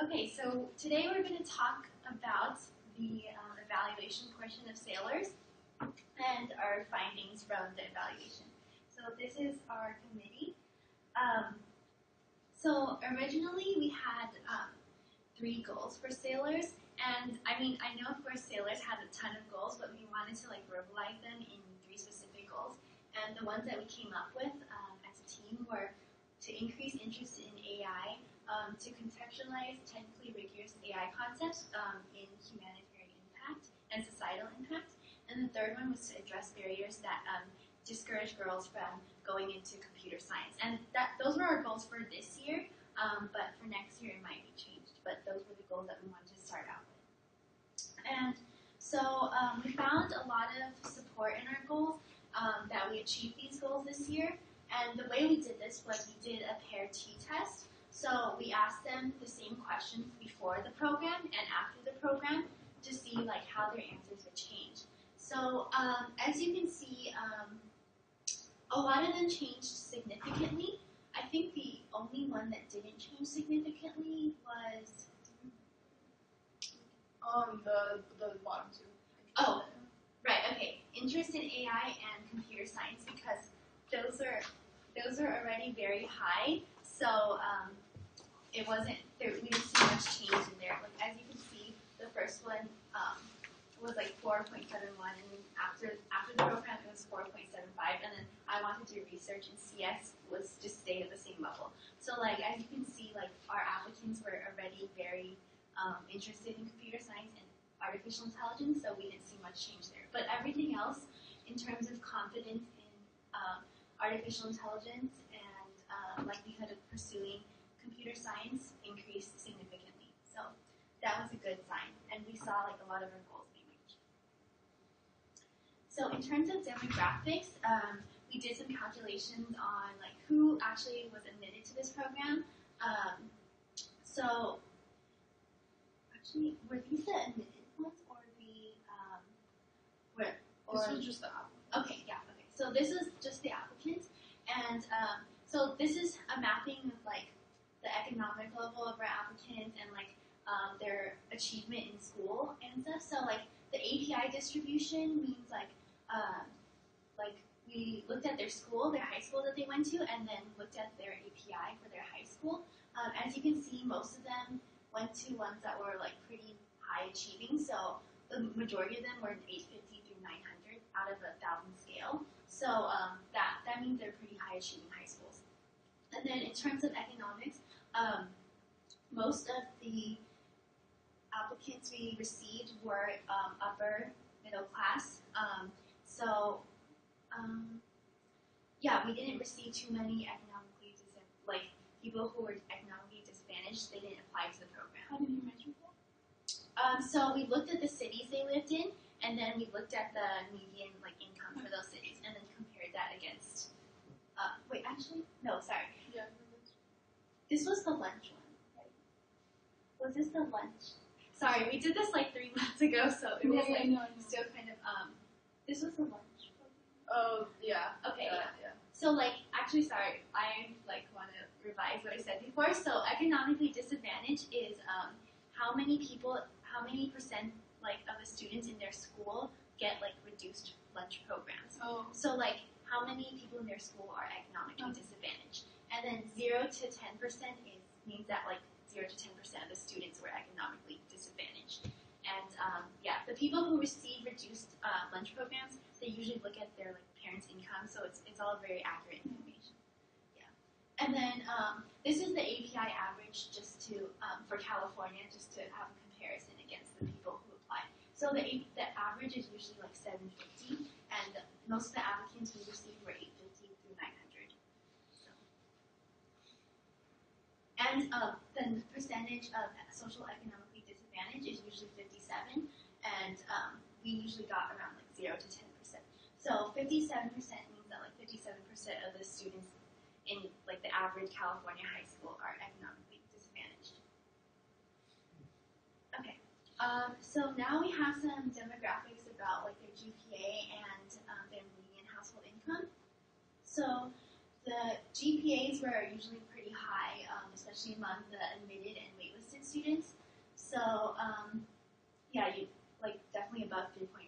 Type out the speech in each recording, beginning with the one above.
Okay, so today we're going to talk about the evaluation portion of Sailors and our findings from the evaluation. So this is our committee. So originally we had 3 goals for Sailors, and I know of course Sailors had a ton of goals, but we wanted to verbalize them in 3 specific goals. And the ones that we came up with as a team were to increase interest in AI, to contextualize technically rigorous AI concepts in humanitarian impact and societal impact. And the third one was to address barriers that discourage girls from going into computer science. And those were our goals for this year, but for next year it might be changed. But those were the goals that we wanted to start out with. And so we found a lot of support in our goals, that we achieved these goals this year. And the way we did this was we did a paired t-test. So we asked them the same questions before the program and after the program to see how their answers would change. So as you can see, a lot of them changed significantly. I think the only one that didn't change significantly was the bottom 2. Oh, right. Okay, interest in AI and computer science, because those are already very high. So it wasn't there. We didn't see much change in there. As you can see, the first one was 4.71, and then after the program it was 4.75, and then I wanted to do research, and CS was just stayed at the same level. So as you can see, our applicants were already very interested in computer science and artificial intelligence, so we didn't see much change there. But everything else, in terms of confidence in artificial intelligence and likelihood of pursuing computer science, increased significantly. So that was a good sign, and we saw a lot of our goals being reached. So in terms of demographics, we did some calculations on who actually was admitted to this program. So actually, were these the admitted ones or the This was just the applicant. Okay, yeah. Okay, so this is just the applicants, and so this is a mapping of the economic level of our applicants and their achievement in school and stuff. So the API distribution means we looked at their school, their high school that they went to, and then looked at their API for their high school. As you can see, most of them went to ones that were pretty high achieving. So the majority of them were 850 through 900 out of 1,000 scale. So that means they're pretty high achieving high schools. And then in terms of economics, most of the applicants we received were upper middle class. Yeah, we didn't receive too many economically people who were economically disadvantaged. They didn't apply to the program. How did you measure that? So we looked at the cities they lived in, and then we looked at the median income for those cities, and then compared that against. Wait, actually, no, sorry. Yeah. This was the lunch one, right? Was this the lunch? Sorry, we did this 3 months ago, so it was still kind of This was the lunch. Oh yeah. Okay. Yeah. So actually, sorry, I want to revise what I said before. So economically disadvantaged is how many percent of the students in their school get reduced lunch programs. Oh. So how many people in their school are economically disadvantaged, and then 0 to 10% means that 0 to 10% of the students were economically disadvantaged. And the people who receive reduced lunch programs, they usually look at their parents' income, so it's all very accurate information. Yeah. And then this is the API average just to for California, just to have a comparison against the people who apply. So the average is usually 750, and most of the applicants we received were 850 through 900. So. And the percentage of social economically disadvantaged is usually 57, and we usually got around 0 to 10%. So 57% means that 57% of the students in the average California high school are economically disadvantaged. Okay, so now we have some demographics about their GPA and their median household income. So the GPAs were usually pretty high, especially among the admitted and waitlisted students. So yeah, you like definitely above 3.9.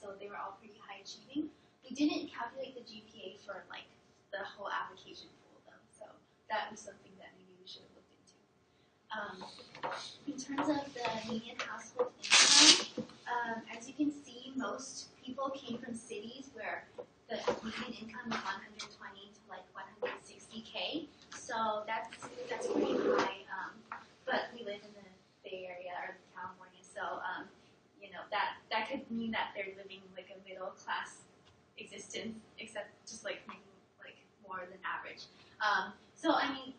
So they were all pretty high achieving. We didn't calculate the GPA for like the whole application pool though, so that was something that maybe we should have looked into. In terms of the median household income, as you can see, most people came from cities where the median income is 120 to like 160K. So that's pretty high. But we live in the Bay Area or California, so you know that could mean that they're living like a middle class existence, except just like making like more than average. So I mean,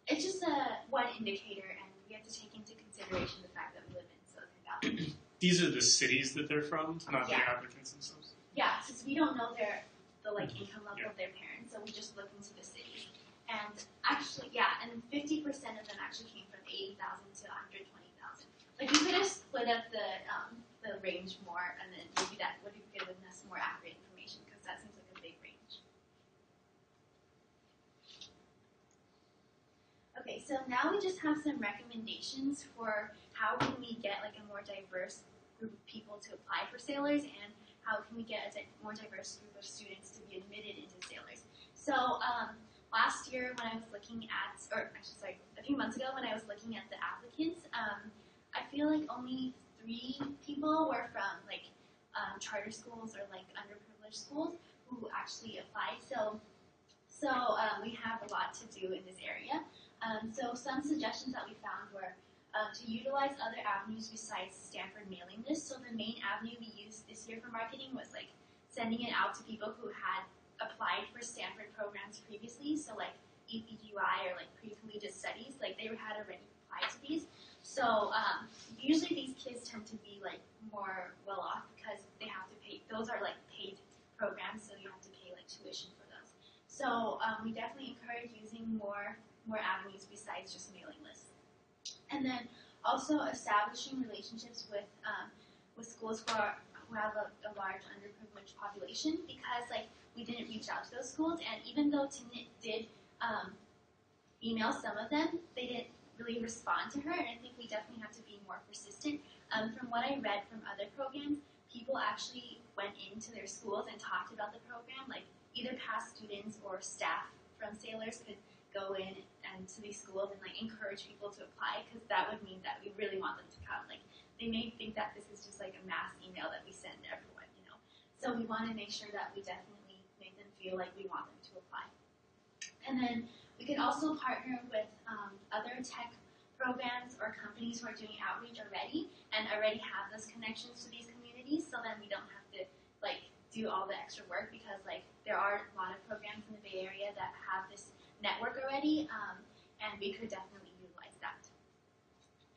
it's just one indicator, and we have to take into consideration the fact that we live in Silicon Valley. These are the cities that they're from, not the Yeah. applicants themselves. Yeah, since we don't know the like income level of their parents, so we just look into the cities. And actually, yeah, and 50% of them actually came from 80,000 to 120,000. Like we could have split up the range more, and then maybe that would have given us more accurate information because that seems like a big range. Okay, so now we just have some recommendations for how can we get like a more diverse group of people to apply for Sailors, and how can we get a more diverse group of students to be admitted into Sailors. So last year when I was looking at, or actually sorry, a few months ago when I was looking at the applicants, I feel like only 3 people were from like charter schools or like underprivileged schools who actually applied. So we have a lot to do in this area. So some suggestions that we found were to utilize other avenues besides Stanford mailing lists. So the main avenue we used this year for marketing was like sending it out to people who had applied for Stanford programs previously. So like EPGY or like pre-collegiate studies, like they had already applied to these. So usually these kids tend to be like more well off because they have to pay. Those are like paid programs, so you have to pay like tuition for those. So we definitely encourage using more avenues besides just mailing lists. And then also establishing relationships with schools who have a large underprivileged population, because like we didn't reach out to those schools, and even though Timnit did email some of them, they didn't really respond to her, and I think we definitely have to be more persistent. From what I read from other programs, people actually went into their schools and talked about the program, like either past students or staff from Sailors could go in and to these schools and like encourage people to apply, because that would mean that we really want them to come. Like they may think that this is just like a mass email that we send to everyone, you know. So we want to make sure that we definitely make them feel like we want them to apply. And then we could also partner with other tech programs or companies who are doing outreach already and already have those connections to these communities, so then we don't have to like do all the extra work, because like there are a lot of programs in the Bay Area that have this network already, and we could definitely utilize that.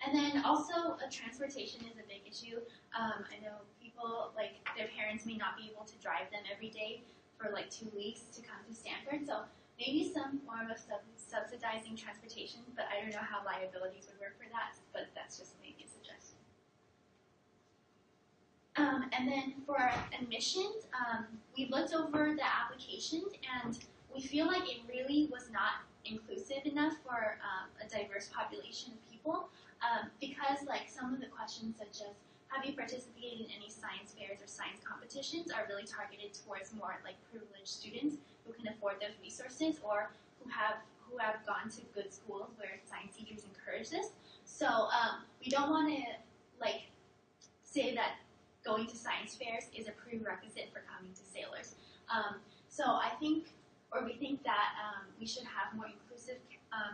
And then also transportation is a big issue. I know people, like their parents may not be able to drive them every day for like 2 weeks to come to Stanford, so maybe some form of subsidizing transportation, but I don't know how liabilities would work for that, but that's just maybe a suggestion. And then for admissions, we looked over the applications, and we feel like it really was not inclusive enough for a diverse population of people, because like some of the questions such as have you participated in any science fairs or science competitions are really targeted towards more like privileged students who can afford those resources, or who have gone to good schools where science teachers encourage this. So we don't want to like say that going to science fairs is a prerequisite for coming to Sailors. So I think, or we think that we should have more inclusive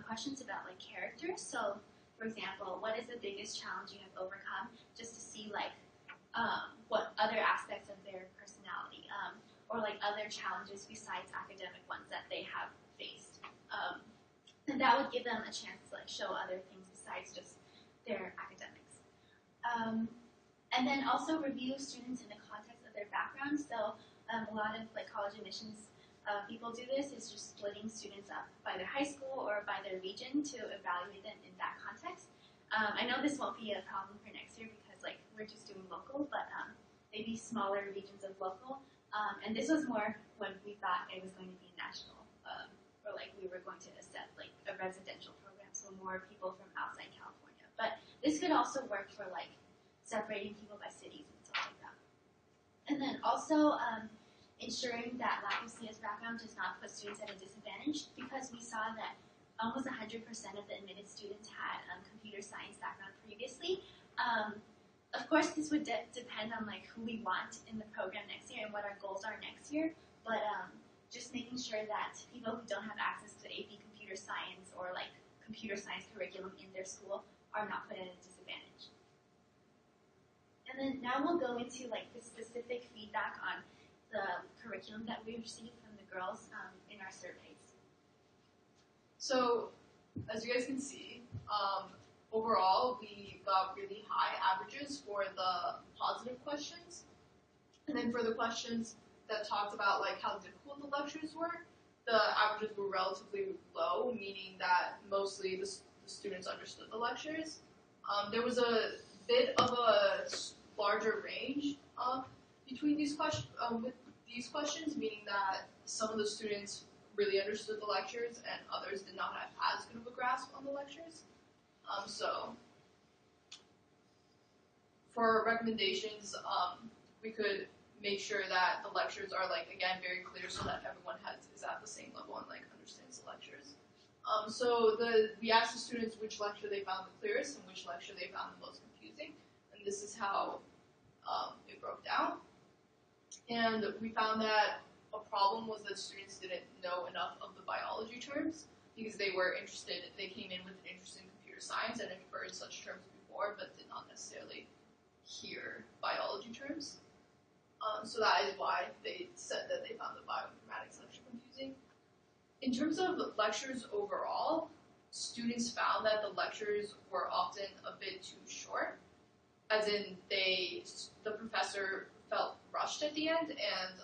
questions about like character. So for example, what is the biggest challenge you have overcome, just to see like what other aspects of their personality, or like other challenges besides academic ones that they have faced. And that would give them a chance to like show other things besides just their academics. And then also review students in the context of their background. So a lot of like college admissions people do this, is just splitting students up by their high school or by their region to evaluate them in that context. I know this won't be a problem for next year because like we're just doing local, but maybe smaller regions of local. And this was more when we thought it was going to be national or like we were going to accept like a residential program, so more people from outside California. But this could also work for like separating people by cities and stuff like that. And then also ensuring that lack of CS background does not put students at a disadvantage, because we saw that almost 100% of the admitted students had computer science background previously. Of course, this would depend on like who we want in the program next year and what our goals are next year. But just making sure that people who don't have access to AP computer science or like computer science curriculum in their school are not put at a disadvantage. And then now we'll go into like the specific feedback on the curriculum that we received from the girls in our surveys. So, as you guys can see, overall we got really high averages for the positive questions, and then for the questions that talked about like how difficult the lectures were, the averages were relatively low, meaning that mostly the students understood the lectures. There was a bit of a larger range between these questions, with these questions, meaning that some of the students really understood the lectures and others did not have as good of a grasp on the lectures. So for recommendations, we could make sure that the lectures are like again very clear so that everyone is at the same level and like understands the lectures. So we asked the students which lecture they found the clearest and which lecture they found the most confusing, and this is how it broke down. And we found that a problem was that students didn't know enough of the biology terms because they came in with an interest in computer science and had heard such terms before but did not necessarily hear biology terms. So that is why they said that they found the bioinformatics lecture confusing. In terms of lectures overall, students found that the lectures were often a bit too short, as in the professor felt rushed at the end and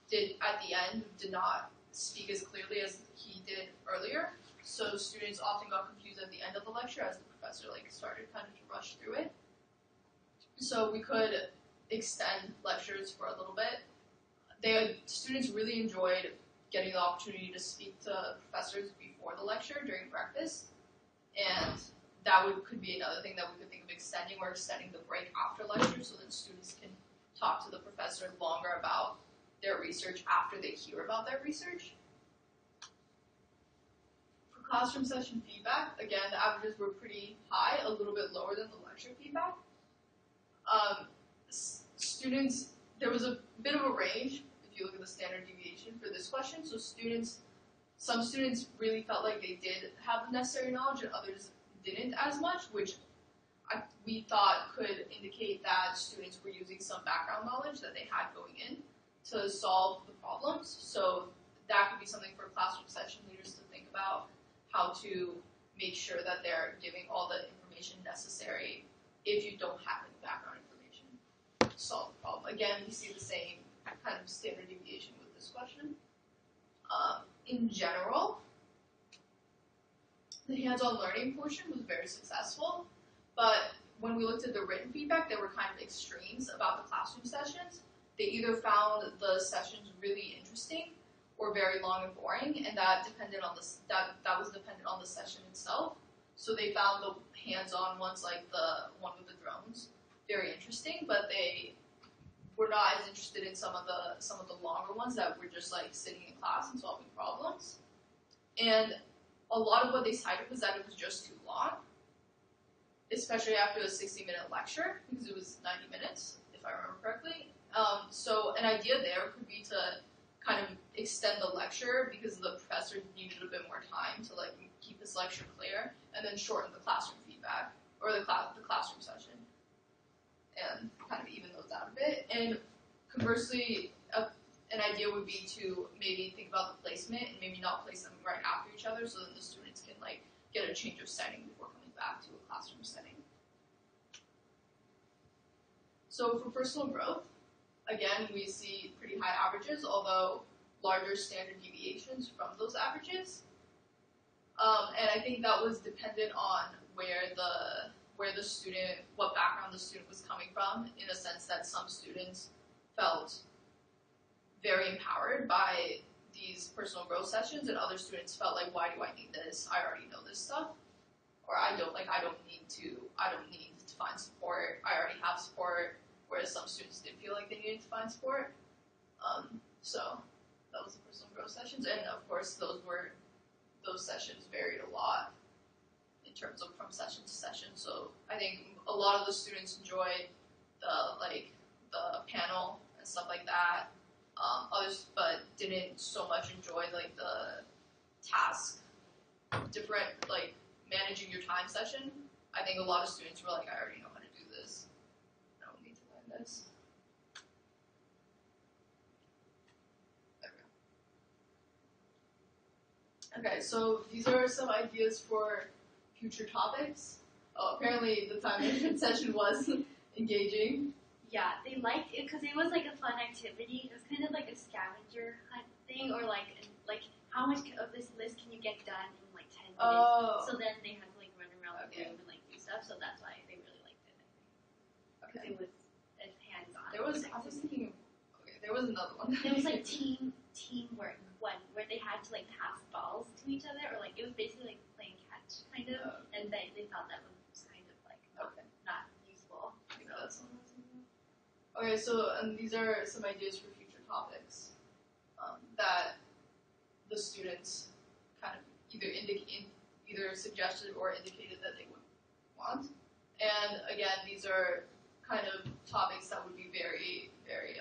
did not speak as clearly as he did earlier. So students often got confused at the end of the lecture as the professor started kind of to rush through it. So we could extend lectures for a little bit. Students really enjoyed getting the opportunity to speak to professors before the lecture during breakfast, and that could be another thing that we could think of extending the break after lecture so that students can talk to the professor longer about their research after they hear about their research. For classroom session feedback, again, the averages were pretty high, a little bit lower than the lecture feedback. Students, there was a bit of a range if you look at the standard deviation for this question. So some students really felt like they did have the necessary knowledge and others didn't as much, which we thought could indicate that students were using some background knowledge that they had going in to solve the problems. So that could be something for classroom session leaders to think about, how to make sure that they're giving all the information necessary if you don't have any background information to solve the problem. Again, we see the same kind of standard deviation with this question. In general, the hands-on learning portion was very successful, but when we looked at the written feedback, there were kind of extremes about the classroom sessions. They either found the sessions really interesting or very long and boring, and that was dependent on the session itself. So they found the hands-on ones, like the one with the drones, very interesting, but they were not as interested in some of the longer ones that were just like sitting in class and solving problems. And a lot of what they cited was that it was just too long, especially after a 60-minute lecture, because it was 90 minutes, if I remember correctly. So an idea there could be to kind of extend the lecture because the professor needed a bit more time to like keep his lecture clear, and then shorten the classroom feedback or the classroom session, and kind of even those out a bit. And conversely, an idea would be to maybe think about the placement and maybe not place them right after each other, so that the students can like get a change of setting before coming back to a classroom setting. So for personal growth, again, we see pretty high averages, although larger standard deviations from those averages. And I think that was dependent on what background the student was coming from, in a sense that some students felt very empowered by these personal growth sessions, and other students felt like, why do I need this? I already know this stuff, or I don't need to find support. I already have support. Whereas some students did feel like they needed to find support. So that was the personal growth sessions, and of course those sessions varied a lot in terms of from session to session. So I think a lot of the students enjoyed the panel and stuff like that. Others, but didn't so much enjoy like the task, different like managing your time session. I think a lot of students were like, I already know how to do this. I don't need to learn this. Okay, so these are some ideas for future topics. Apparently the time management session was engaging. Yeah, they liked it because it was like a fun activity. It was kind of like a scavenger hunt thing, or like how much of this list can you get done in like 10 minutes? Oh. So then they had to like run around the Okay. room and like do stuff. So that's why they really liked it. Because Okay. it was hands-on. There was there was another one. It was like teamwork one where they had to like pass balls to each other, or like it was basically like playing catch kind of, and they thought that was kind of like not useful. I think that's one. Okay, so and these are some ideas for future topics that the students kind of either suggested or indicated that they would want. And again, these are kind of topics that would be very, very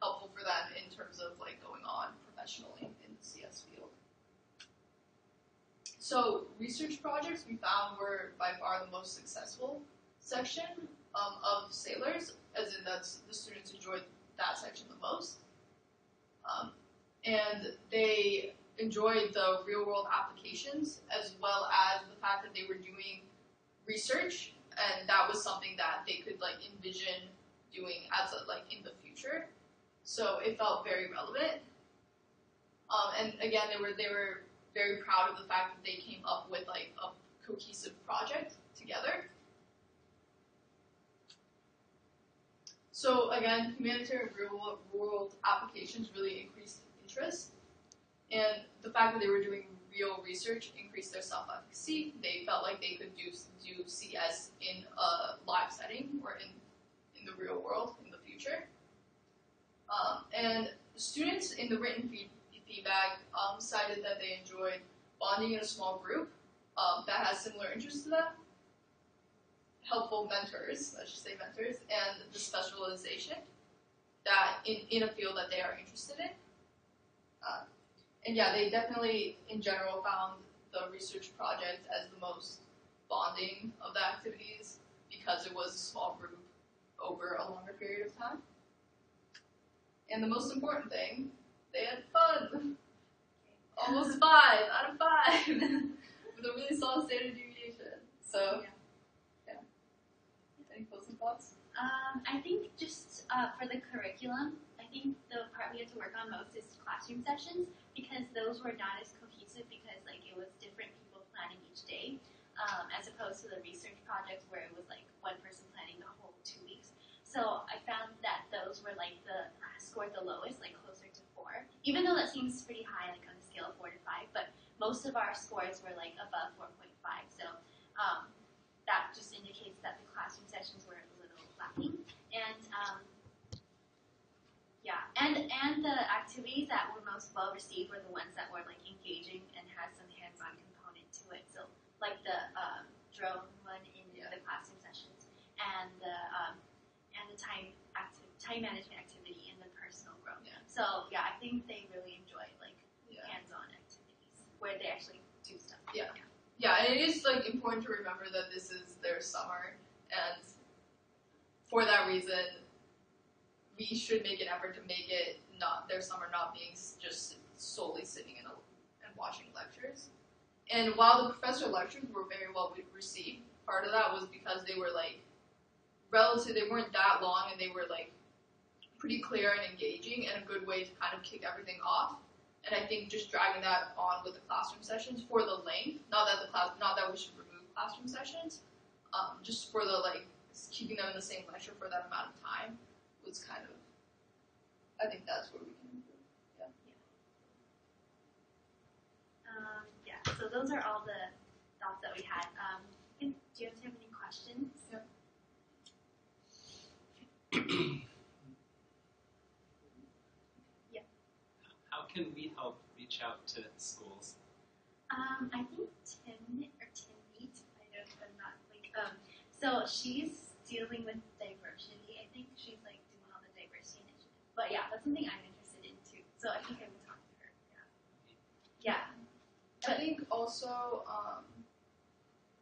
helpful for them in terms of like going on professionally in the CS field. So research projects we found were by far the most successful section of Sailors, as in that's the students enjoyed that section the most. And they enjoyed the real world applications as well as the fact that they were doing research, and that was something that they could like envision doing as in the future. So it felt very relevant. And again, they were very proud of the fact that they came up with like a cohesive project together. So again, humanitarian real world applications really increased interest, and the fact that they were doing real research increased their self-efficacy. They felt like they could do CS in a live setting or in the real world in the future. And students in the written feedback cited that they enjoyed bonding in a small group that has similar interests to them, helpful mentors, let's just say mentors, and the specialization that in a field that they are interested in. And yeah, they definitely, in general, found the research project as the most bonding of the activities because it was a small group over a longer period of time. And the most important thing, they had fun. Almost 5 out of 5 with a really solid standard deviation. So, yeah. Any closing thoughts? I think just for the curriculum, I think the part we had to work on most is classroom sessions, because those were not as cohesive because like it was different people planning each day, as opposed to the research projects where it was like one person planning the whole 2 weeks. So I found that those were like scored the lowest, like closer to 4, even though that seems pretty high, like on a scale of 4 to 5. But most of our scores were like above 4.5. So that just indicates that the classroom sessions were a little lacking. And and the activities that were most well received were the ones that were like engaging and had some hands-on component to it. So like the drone one in the classroom sessions, and the time management activity and the personal growth. Yeah. So yeah, I think they really enjoyed like hands-on activities where they actually do stuff. Yeah. Yeah, and it is like important to remember that this is their summer, and for that reason, we should make an effort to make it not their summer not being just solely sitting and watching lectures. And while the professor lectures were very well received, part of that was because they were like they weren't that long, and they were like pretty clear and engaging, and a good way to kind of kick everything off. And I think just dragging that on with the classroom sessions for the length, not that we should remove classroom sessions, just for the like keeping them in the same lecture for that amount of time was kind of, I think that's where we can improve. Yeah. Yeah, so those are all the thoughts that we had. Do you guys have any questions? Yep. How can we help reach out to schools? I think Timnit, I don't, I'm not like, so she's dealing with diversity. I think she's like doing all the diversity initiatives. But yeah, that's something I'm interested in too. So I think I would talk to her. Yeah. I think also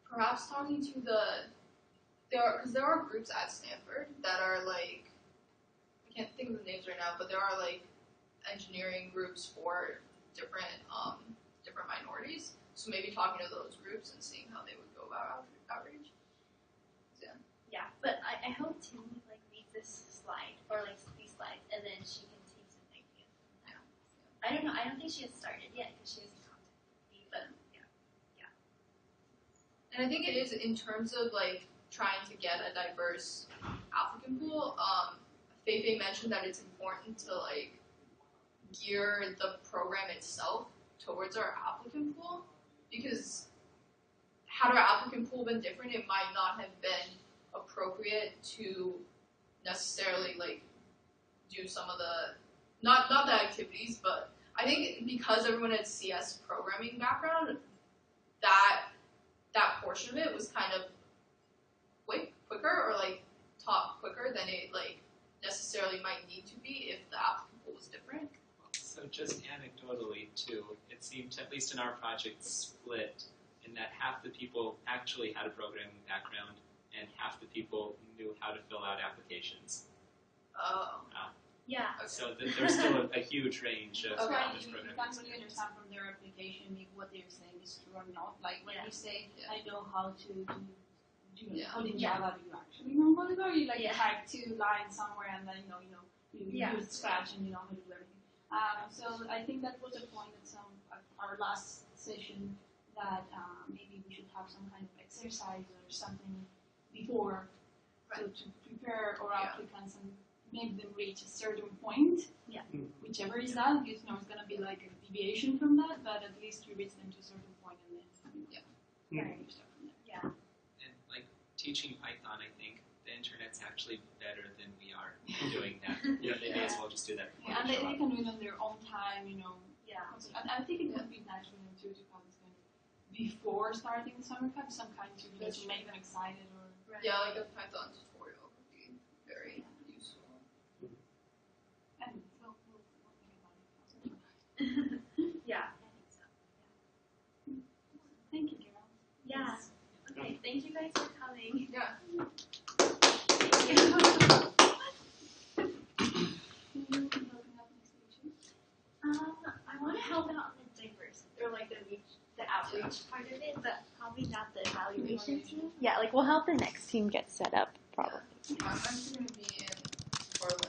perhaps talking to because there are groups at Stanford that are like, I can't think of the names right now, but there are like engineering groups for different minorities. So maybe talking to those groups and seeing how they would go about outreach. Yeah, but I hope Tim like reads this slide or like these slides and then she can take some ideas from that. I don't know. I don't think she has started yet because she hasn't contacted me. But yeah. And I think it is in terms of like trying to get a diverse applicant pool. Feifei mentioned that it's important to like gear the program itself towards our applicant pool, because had our applicant pool been different, it might not have been appropriate to necessarily like do some of the not the activities, but I think because everyone had CS programming background, that portion of it was kind of quicker or like taught quicker than it like necessarily might need to be if the applicant pool was different. So just anecdotally too, it seemed, at least in our project, split in that half the people actually had a programming background and half the people knew how to fill out applications. Oh. Yeah. Okay. So there's still a huge range of Okay. how much You programming can't really experience. understand from their application if what they're saying is true or not. Like when you say, Yeah. I know how to do Yeah. how in Java do you actually know how to do? You like Yeah. type 2 lines somewhere and then you Yeah. use Scratch and you know how to do everything. So I think that was a point at our last session that maybe we should have some kind of exercise or something before to prepare our Yeah. applicants and make them reach a certain point. Yeah. Whichever is that, it's going to be like a deviation from that, but at least you reach them to a certain point and then you start from there. And like teaching Python, I think the internet's actually better than we are doing that. They may as well just do that before And they they show up. can do it on their own time, Yeah. And I think it would be nice for them too to have this kind of before starting the summer camp, some kind of That's to make them excited or Right. Yeah, like a Python tutorial would be very useful. and we'll think about it. Yeah. I think so. Thank you, Carol. Yeah. Okay. Thank you guys for coming. Yeah. I want to help out on the diversity or like the outreach part of it, but probably not the evaluation team. Yeah, like we'll help the next team get set up probably. I'm actually going to be in Berlin